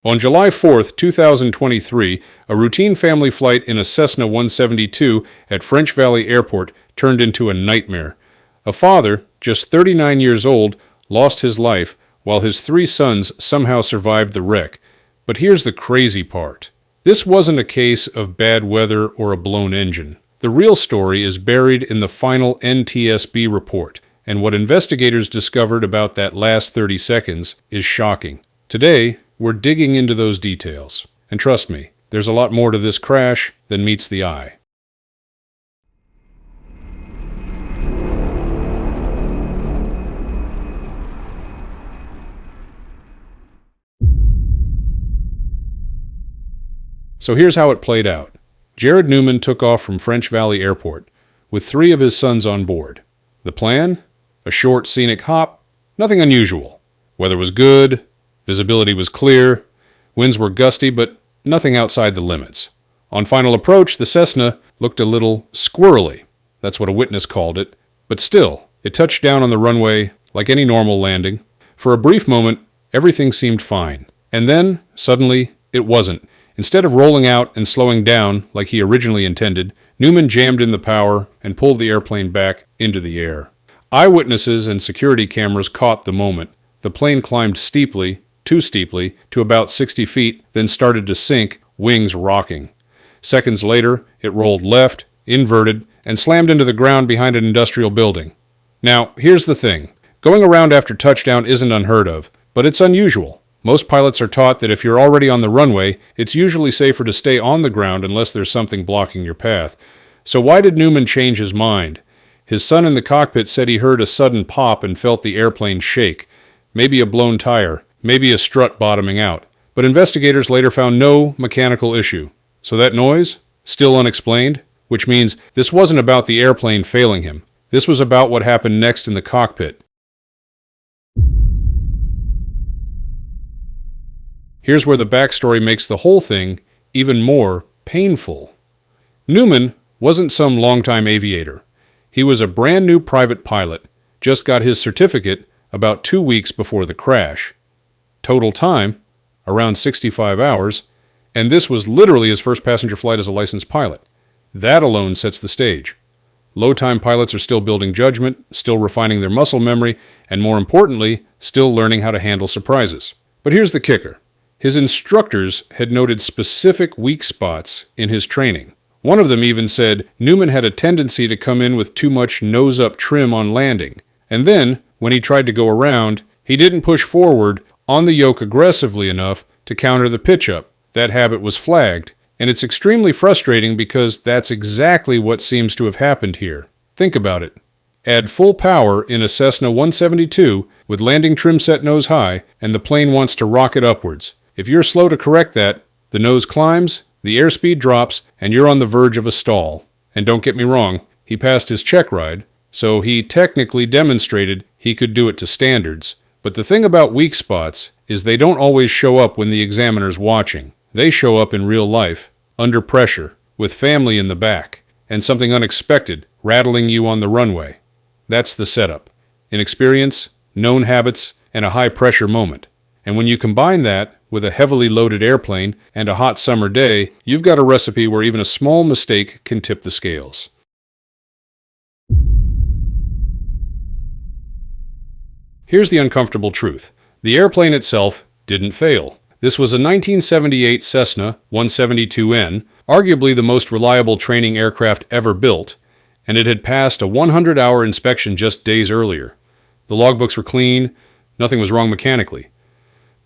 On July 4, 2023, a routine family flight in a Cessna 172 at French Valley Airport turned into a nightmare. A father, just 39 years old, lost his life, while his three sons somehow survived the wreck. But here's the crazy part. This wasn't a case of bad weather or a blown engine. The real story is buried in the final NTSB report, and what investigators discovered about that last 30 seconds is shocking. Today, we're digging into those details. And trust me, there's a lot more to this crash than meets the eye. So here's how it played out. Jared Newman took off from French Valley Airport with three of his sons on board. The plan? A short, scenic hop? Nothing unusual. Weather was good, visibility was clear, winds were gusty, but nothing outside the limits. On final approach, the Cessna looked a little squirrely. That's what a witness called it. But still, it touched down on the runway like any normal landing. For a brief moment, everything seemed fine. And then, suddenly, it wasn't. Instead of rolling out and slowing down like he originally intended, Newman jammed in the power and pulled the airplane back into the air. Eyewitnesses and security cameras caught the moment. The plane climbed steeply, too steeply, to about 60 feet, then started to sink, wings rocking. Seconds later, it rolled left, inverted, and slammed into the ground behind an industrial building. Now, here's the thing. Going around after touchdown isn't unheard of, but it's unusual. Most pilots are taught that if you're already on the runway, it's usually safer to stay on the ground unless there's something blocking your path. So why did Newman change his mind? His son in the cockpit said he heard a sudden pop and felt the airplane shake. Maybe a blown tire, maybe a strut bottoming out. But investigators later found no mechanical issue. So that noise? Still unexplained? Which means this wasn't about the airplane failing him. This was about what happened next in the cockpit. Here's where the backstory makes the whole thing even more painful. Newman wasn't some longtime aviator. He was a brand new private pilot, just got his certificate about 2 weeks before the crash. Total time, around 65 hours, and this was literally his first passenger flight as a licensed pilot. That alone sets the stage. Low-time pilots are still building judgment, still refining their muscle memory, and more importantly, still learning how to handle surprises. But here's the kicker. His instructors had noted specific weak spots in his training. One of them even said Newman had a tendency to come in with too much nose-up trim on landing. And then, when he tried to go around, he didn't push forward on the yoke aggressively enough to counter the pitch-up. That habit was flagged, and it's extremely frustrating because that's exactly what seems to have happened here. Think about it. Add full power in a Cessna 172 with landing trim set nose high, and the plane wants to rocket upwards. If you're slow to correct that, the nose climbs, the airspeed drops, and you're on the verge of a stall. And don't get me wrong, he passed his check ride, so he technically demonstrated he could do it to standards. But the thing about weak spots is they don't always show up when the examiner's watching. They show up in real life, under pressure, with family in the back, and something unexpected rattling you on the runway. That's the setup. Inexperience, known habits, and a high-pressure moment. And when you combine that with a heavily loaded airplane and a hot summer day, you've got a recipe where even a small mistake can tip the scales. Here's the uncomfortable truth. The airplane itself didn't fail. This was a 1978 Cessna 172N, arguably the most reliable training aircraft ever built, and it had passed a 100-hour inspection just days earlier. The logbooks were clean, nothing was wrong mechanically.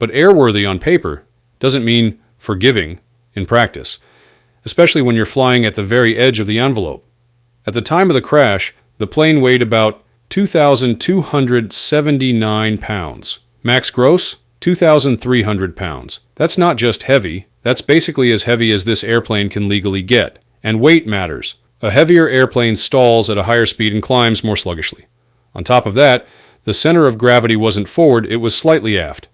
But airworthy on paper doesn't mean forgiving in practice, especially when you're flying at the very edge of the envelope. At the time of the crash, the plane weighed about 2,279 pounds. Max gross, 2,300 pounds. That's not just heavy, that's basically as heavy as this airplane can legally get. And weight matters. A heavier airplane stalls at a higher speed and climbs more sluggishly. On top of that, the center of gravity wasn't forward, it was slightly aft.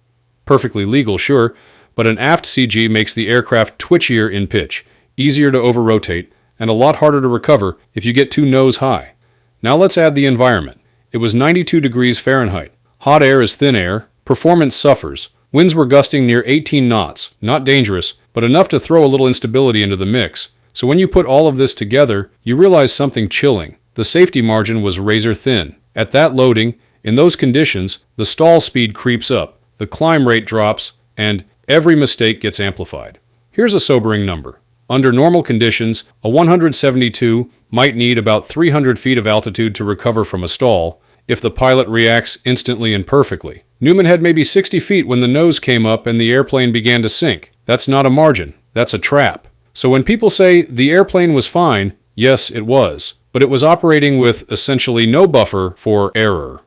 Perfectly legal, sure, but an aft CG makes the aircraft twitchier in pitch, easier to over-rotate, and a lot harder to recover if you get too nose high. Now let's add the environment. It was 92 degrees Fahrenheit. Hot air is thin air, performance suffers, Winds were gusting near 18 knots, not dangerous, but enough to throw a little instability into the mix. So when you put all of this together, you realize something chilling. The safety margin was razor thin. At that loading, in those conditions, the stall speed creeps up, the climb rate drops, and every mistake gets amplified. Here's a sobering number. Under normal conditions, a 172 might need about 300 feet of altitude to recover from a stall, if the pilot reacts instantly and perfectly. Newman had maybe 60 feet when the nose came up and the airplane began to sink. That's not a margin, that's a trap. So when people say the airplane was fine, yes, it was, but it was operating with essentially no buffer for error.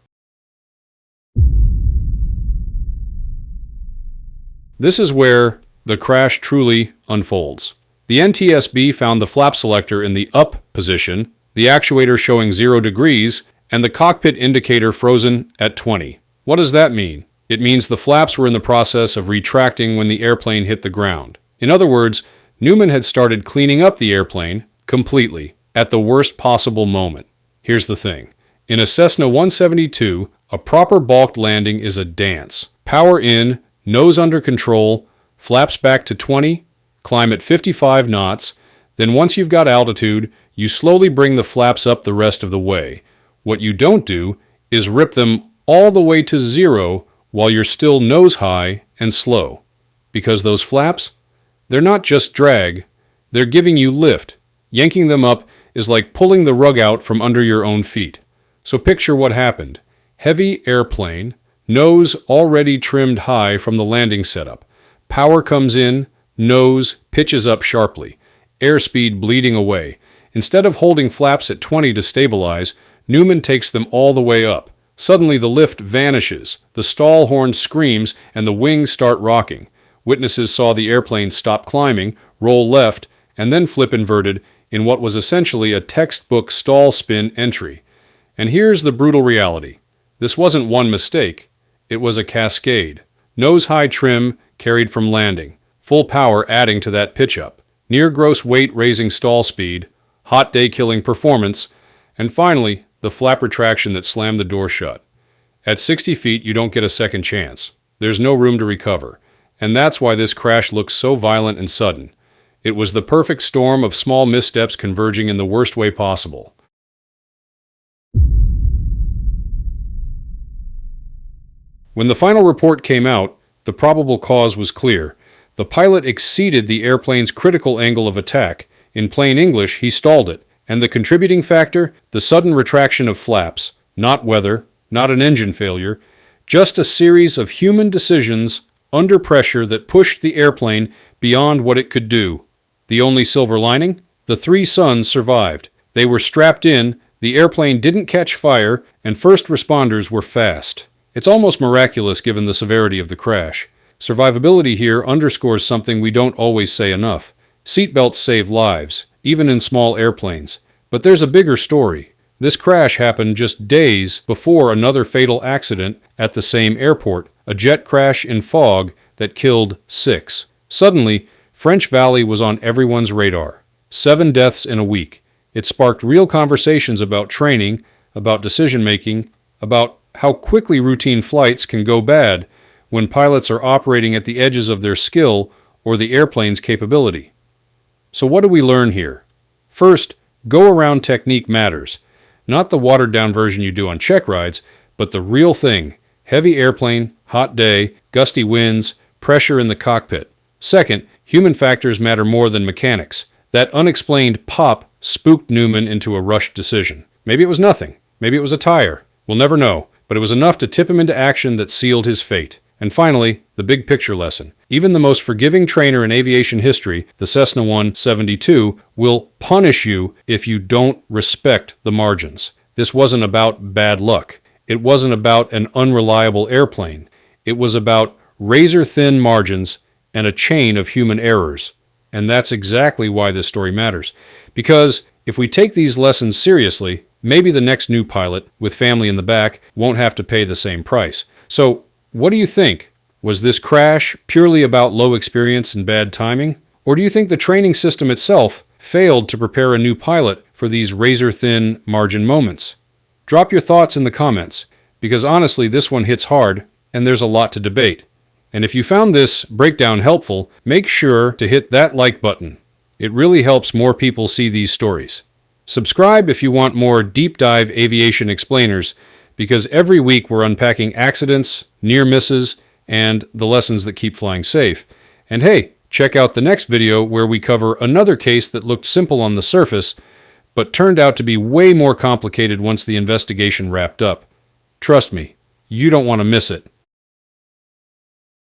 This is where the crash truly unfolds. The NTSB found the flap selector in the up position, the actuator showing 0 degrees, and the cockpit indicator frozen at 20. What does that mean? It means the flaps were in the process of retracting when the airplane hit the ground. In other words, Newman had started cleaning up the airplane completely at the worst possible moment. Here's the thing. In a Cessna 172, a proper balked landing is a dance. Power in, nose under control, flaps back to 20, climb at 55 knots, then once you've got altitude, you slowly bring the flaps up the rest of the way. What you don't do is rip them all the way to 0 while you're still nose high and slow. Because those flaps, they're not just drag, they're giving you lift. Yanking them up is like pulling the rug out from under your own feet. So picture what happened. Heavy airplane, nose already trimmed high from the landing setup. Power comes in, nose pitches up sharply, airspeed bleeding away. Instead of holding flaps at 20 to stabilize, Newman takes them all the way up. Suddenly the lift vanishes, the stall horn screams, and the wings start rocking. Witnesses saw the airplane stop climbing, roll left, and then flip inverted in what was essentially a textbook stall spin entry. And here's the brutal reality. This wasn't one mistake. It was a cascade. Nose-high trim carried from landing, full power adding to that pitch-up, near gross weight raising stall speed, hot day killing performance, and finally, the flap retraction that slammed the door shut. At 60 feet, you don't get a second chance. There's no room to recover. And that's why this crash looks so violent and sudden. It was the perfect storm of small missteps converging in the worst way possible. When the final report came out, the probable cause was clear. The pilot exceeded the airplane's critical angle of attack. In plain English, he stalled it. And the contributing factor? The sudden retraction of flaps. Not weather, not an engine failure, just a series of human decisions under pressure that pushed the airplane beyond what it could do. The only silver lining? The 3 sons survived. They were strapped in, the airplane didn't catch fire, and first responders were fast. It's almost miraculous given the severity of the crash. Survivability here underscores something we don't always say enough. Seatbelts save lives, even in small airplanes. But there's a bigger story. This crash happened just days before another fatal accident at the same airport, a jet crash in fog that killed 6. Suddenly, French Valley was on everyone's radar. 7 deaths in a week. It sparked real conversations about training, about decision-making, about how quickly routine flights can go bad when pilots are operating at the edges of their skill or the airplane's capability. So what do we learn here? First, go-around technique matters. Not the watered-down version you do on check rides, but the real thing. Heavy airplane, hot day, gusty winds, pressure in the cockpit. Second, human factors matter more than mechanics. That unexplained pop spooked Newman into a rushed decision. Maybe it was nothing. Maybe it was a tire. We'll never know. But it was enough to tip him into action that sealed his fate. And finally, the big picture lesson. Even the most forgiving trainer in aviation history, the Cessna 172, will punish you if you don't respect the margins. This wasn't about bad luck. It wasn't about an unreliable airplane. It was about razor-thin margins and a chain of human errors. And that's exactly why this story matters. Because if we take these lessons seriously, maybe the next new pilot, with family in the back, won't have to pay the same price. So, what do you think? Was this crash purely about low experience and bad timing? Or do you think the training system itself failed to prepare a new pilot for these razor-thin margin moments? Drop your thoughts in the comments, because honestly, this one hits hard, and there's a lot to debate. And if you found this breakdown helpful, make sure to hit that like button. It really helps more people see these stories. Subscribe if you want more deep dive aviation explainers, because every week we're unpacking accidents, near misses, and the lessons that keep flying safe. And hey, check out the next video where we cover another case that looked simple on the surface, but turned out to be way more complicated once the investigation wrapped up. Trust me, you don't want to miss it.